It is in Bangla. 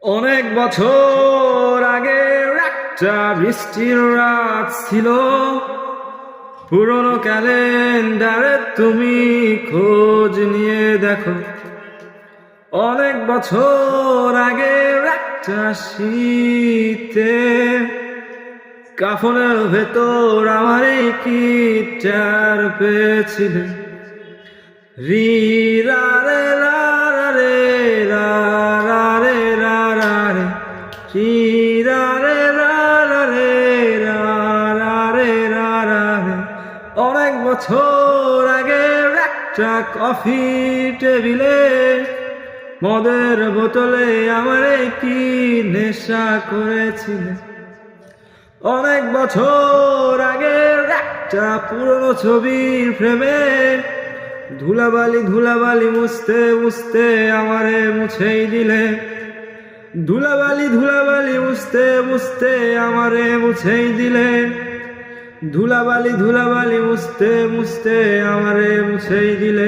অনেক বছর আগের একটা বৃষ্টির রাত ছিল। পুরনো ক্যালেন্ডারে তুমি খোঁজ নিয়ে দেখো। অনেক বছর আগের একটা শীতে কাফনের ভেতর আমার এই কিটার পেয়েছিলে। রি রা রে রা রা রে রা রা রে রা রা রে রি রা রে রা রা রে রা রা রে রা রা রে। অনেক বছর আগের একটা কফি টেবিলে মদের বোতলে আমারে কি নেশা করেছিলে। অনেক বছর আগের একটা পুরনো ছবির ফ্রেমে ধুলাবালি ধুলাবালি মুছতে মুছতে আমারে মুছেই দিলে। ধুলাবালি ধুলাবালি মুছতে মুছতে আমারে মুছেই দিলে। ধুলাবালি ধুলাবালি মুছতে মুছতে আমারে মুছেই দিলে।